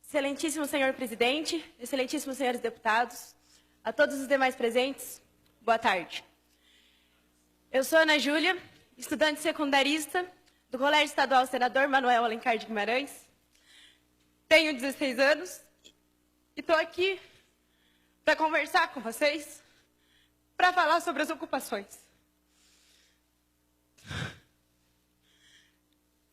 Excelentíssimo senhor presidente, excelentíssimos senhores deputados, a todos os demais presentes, boa tarde. Eu sou Ana Júlia, estudante secundarista do Colégio Estadual Senador Manuel Alencar de Guimarães. Tenho 16 anos e estou aqui para conversar com vocês, para falar sobre as ocupações.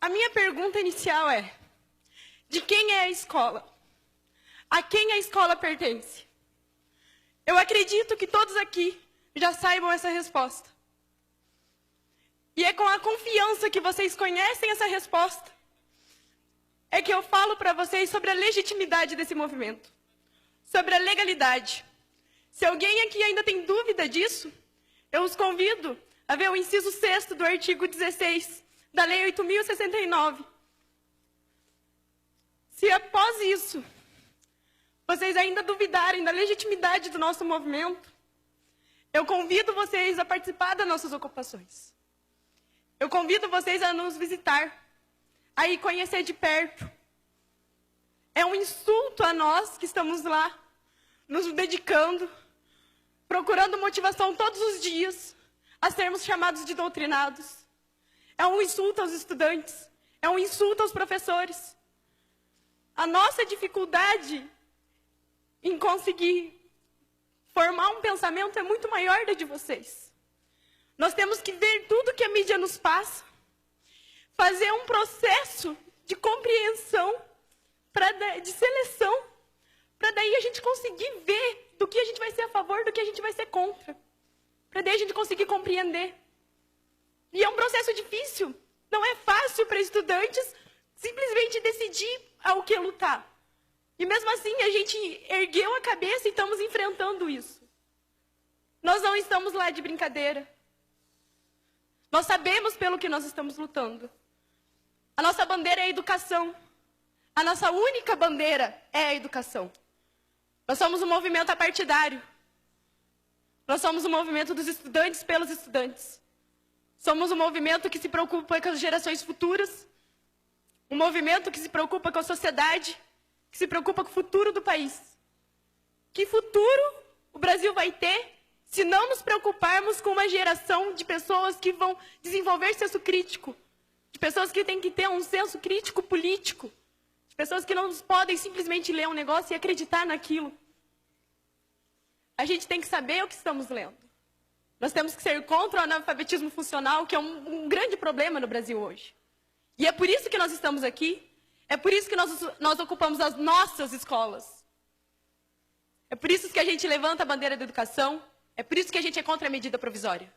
A minha pergunta inicial é: de quem é a escola? A quem a escola pertence? Eu acredito que todos aqui já saibam essa resposta. E é com a confiança que vocês conhecem essa resposta é que eu falo para vocês sobre a legitimidade desse movimento, sobre a legalidade. Se alguém aqui ainda tem dúvida disso, eu os convido a ver o inciso 6º do artigo 16 da Lei 8.069. Se após isso, vocês ainda duvidarem da legitimidade do nosso movimento, eu convido vocês a participar das nossas ocupações. Eu convido vocês a nos visitar, a ir conhecer de perto. É um insulto a nós que estamos lá, nos dedicando, procurando motivação todos os dias, a sermos chamados de doutrinados. É um insulto aos estudantes, é um insulto aos professores. A nossa dificuldade em conseguir formar um pensamento é muito maior da de vocês. Nós temos que ver tudo que a mídia nos passa, fazer um processo de compreensão, de seleção, para daí a gente conseguir ver do que a gente vai ser a favor, do que a gente vai ser contra, para daí a gente conseguir compreender. E é um processo difícil, não é fácil para estudantes simplesmente decidir ao que lutar. E mesmo assim a gente ergueu a cabeça e estamos enfrentando isso. Nós não estamos lá de brincadeira. Nós sabemos pelo que nós estamos lutando. A nossa bandeira é a educação. A nossa única bandeira é a educação. Nós somos um movimento apartidário. Nós somos um movimento dos estudantes pelos estudantes. Somos um movimento que se preocupa com as gerações futuras. Um movimento que se preocupa com a sociedade, que se preocupa com o futuro do país. Que futuro o Brasil vai ter se não nos preocuparmos com uma geração de pessoas que vão desenvolver senso crítico, de pessoas que têm que ter um senso crítico político, de pessoas que não podem simplesmente ler um negócio e acreditar naquilo. A gente tem que saber o que estamos lendo. Nós temos que ser contra o analfabetismo funcional, que é um grande problema no Brasil hoje. E é por isso que nós estamos aqui, é por isso que nós ocupamos as nossas escolas. É por isso que a gente levanta a bandeira da educação, é por isso que a gente é contra a medida provisória.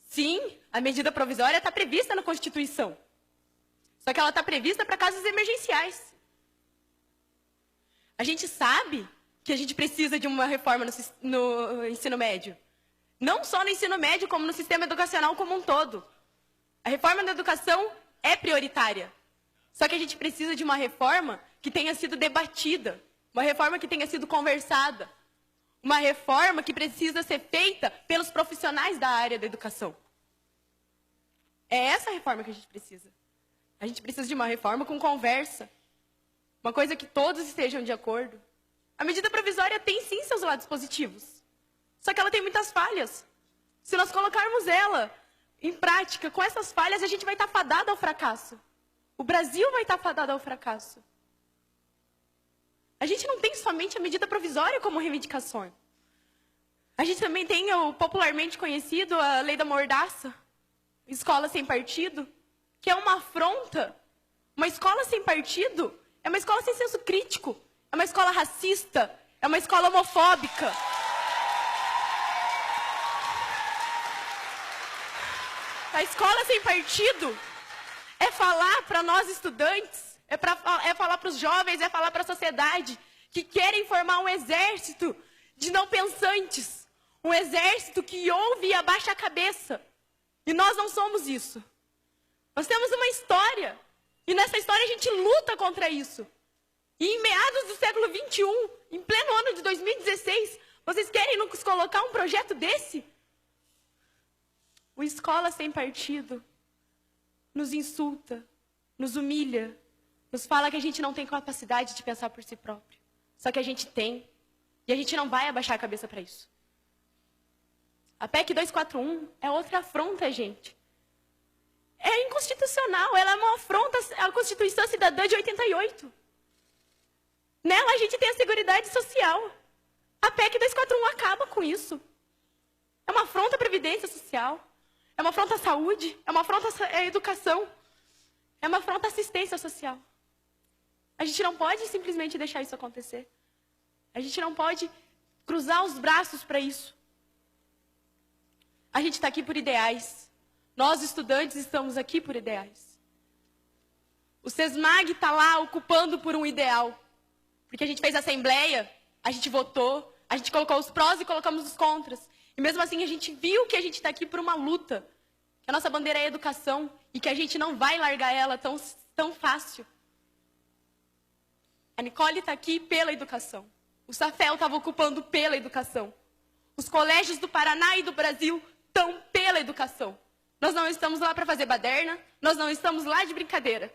Sim, a medida provisória está prevista na Constituição. Só que ela está prevista para casos emergenciais. A gente sabe que a gente precisa de uma reforma no ensino médio. Não só no ensino médio, como no sistema educacional como um todo. A reforma da educação é prioritária. Só que a gente precisa de uma reforma que tenha sido debatida, uma reforma que tenha sido conversada, uma reforma que precisa ser feita pelos profissionais da área da educação. É essa reforma que a gente precisa. A gente precisa de uma reforma com conversa, uma coisa que todos estejam de acordo. A medida provisória tem sim seus lados positivos, só que ela tem muitas falhas. Se nós colocarmos ela em prática, com essas falhas, a gente vai estar fadado ao fracasso. O Brasil vai estar fadado ao fracasso. A gente não tem somente a medida provisória como reivindicação. A gente também tem o popularmente conhecido, a lei da mordaça, escola sem partido, que é uma afronta. Uma escola sem partido é uma escola sem senso crítico, é uma escola racista, é uma escola homofóbica. A escola sem partido é falar para nós estudantes, é falar para os jovens, é falar para a sociedade que querem formar um exército de não pensantes, um exército que ouve e abaixa a cabeça. E nós não somos isso. Nós temos uma história, e nessa história a gente luta contra isso. E em meados do século XXI, em pleno ano de 2016, vocês querem nos colocar um projeto desse? O Escola Sem Partido nos insulta, nos humilha, nos fala que a gente não tem capacidade de pensar por si próprio. Só que a gente tem. E a gente não vai abaixar a cabeça para isso. A PEC 241 é outra afronta, gente. É inconstitucional, ela é uma afronta à Constituição Cidadã de 88. Nela a gente tem a Seguridade Social. A PEC 241 acaba com isso. É uma afronta à Previdência Social. É uma afronta à saúde. É uma afronta à educação. É uma afronta à assistência social. A gente não pode simplesmente deixar isso acontecer. A gente não pode cruzar os braços para isso. A gente está aqui por ideais. Nós, estudantes, estamos aqui por ideais. O SESMAG está lá ocupando por um ideal. Porque a gente fez assembleia, a gente votou, a gente colocou os prós e colocamos os contras. E mesmo assim a gente viu que a gente está aqui por uma luta. Que a nossa bandeira é a educação e que a gente não vai largar ela tão fácil. A Nicole está aqui pela educação. O Safel estava ocupando pela educação. Os colégios do Paraná e do Brasil estão pela educação. Nós não estamos lá para fazer baderna, nós não estamos lá de brincadeira.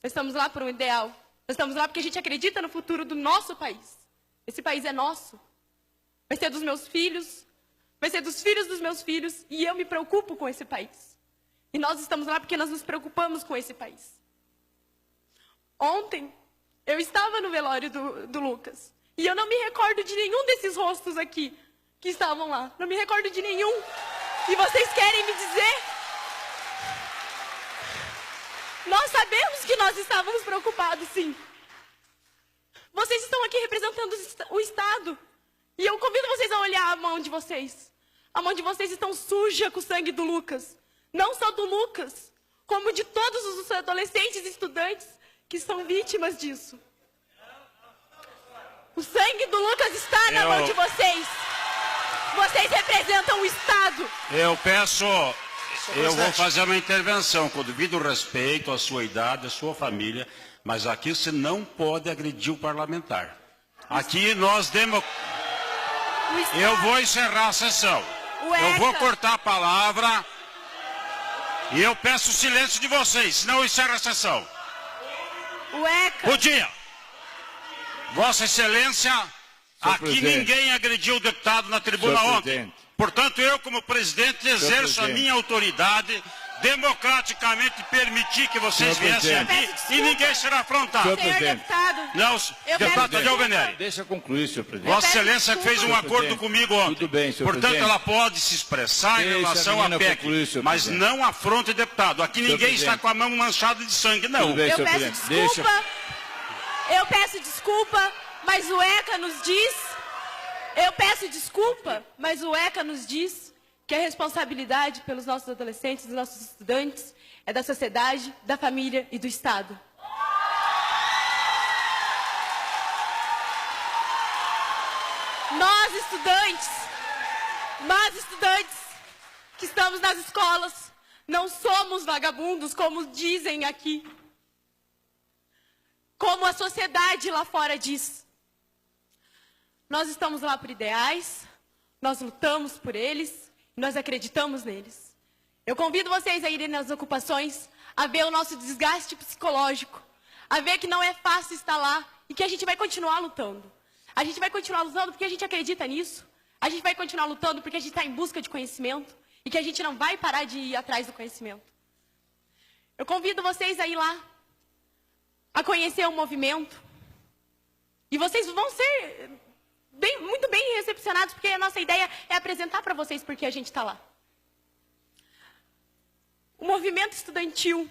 Nós estamos lá por um ideal. Nós estamos lá porque a gente acredita no futuro do nosso país. Esse país é nosso. Vai ser dos meus filhos, vai ser dos filhos dos meus filhos, e eu me preocupo com esse país. E nós estamos lá porque nós nos preocupamos com esse país. Ontem, eu estava no velório do Lucas, e eu não me recordo de nenhum desses rostos aqui que estavam lá. Não me recordo de nenhum. E vocês querem me dizer? Nós sabemos que nós estávamos preocupados, sim. Vocês estão aqui representando o Estado. E eu convido vocês a olhar a mão de vocês. A mão de vocês está suja com o sangue do Lucas. Não só do Lucas, como de todos os adolescentes e estudantes que são vítimas disso. O sangue do Lucas está na mão de vocês. Vocês representam o Estado. Eu vou fazer uma intervenção com devido respeito à sua idade, à sua família, mas aqui você não pode agredir o parlamentar. Aqui nós Eu vou encerrar a sessão. Eu vou cortar a palavra e eu peço o silêncio de vocês, senão eu encerro a sessão. Bom dia. Vossa Excelência, aqui ninguém agrediu o deputado na tribuna ontem. Portanto, eu, como presidente, exerço a minha autoridade, democraticamente permitir que vocês viessem aqui e ninguém será afrontado. Senhor deputado, não, deputado Tadeu Venere. Deixa eu concluir, senhor presidente. Vossa Excelência fez um acordo comigo ontem. Tudo bem, senhor Portanto, presidente. ela pode se expressar em relação à PEC, concluir, mas presidente. não afronte deputado. Aqui ninguém está com a mão manchada de sangue, não. Tudo bem, eu senhor peço presidente. desculpa. Eu peço desculpa, mas o ECA nos diz... Eu peço desculpa, mas o ECA nos diz que a responsabilidade pelos nossos adolescentes, dos nossos estudantes, é da sociedade, da família e do Estado. Nós, estudantes que estamos nas escolas, não somos vagabundos, como dizem aqui. Como a sociedade lá fora diz. Nós estamos lá por ideais, nós lutamos por eles, nós acreditamos neles. Eu convido vocês a irem nas ocupações, a ver o nosso desgaste psicológico, a ver que não é fácil estar lá e que a gente vai continuar lutando. A gente vai continuar lutando porque a gente acredita nisso. A gente vai continuar lutando porque a gente está em busca de conhecimento e que a gente não vai parar de ir atrás do conhecimento. Eu convido vocês a ir lá, a conhecer o movimento. E vocês vão ser muito bem recepcionados, porque a nossa ideia é apresentar para vocês por que a gente está lá. O movimento estudantil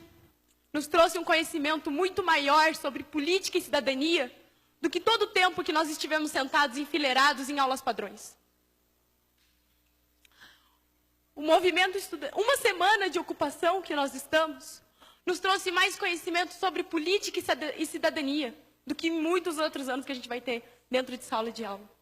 nos trouxe um conhecimento muito maior sobre política e cidadania do que todo o tempo que nós estivemos sentados enfileirados em aulas padrões. O movimento uma semana de ocupação que nós estamos nos trouxe mais conhecimento sobre política e cidadania do que muitos outros anos que a gente vai ter dentro de sala de aula.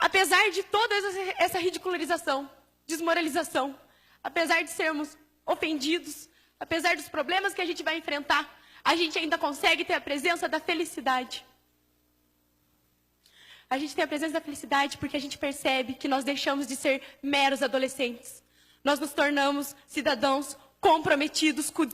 Apesar de toda essa ridicularização, desmoralização, apesar de sermos ofendidos, apesar dos problemas que a gente vai enfrentar, a gente ainda consegue ter a presença da felicidade. A gente tem a presença da felicidade porque a gente percebe que nós deixamos de ser meros adolescentes. Nós nos tornamos cidadãos comprometidos com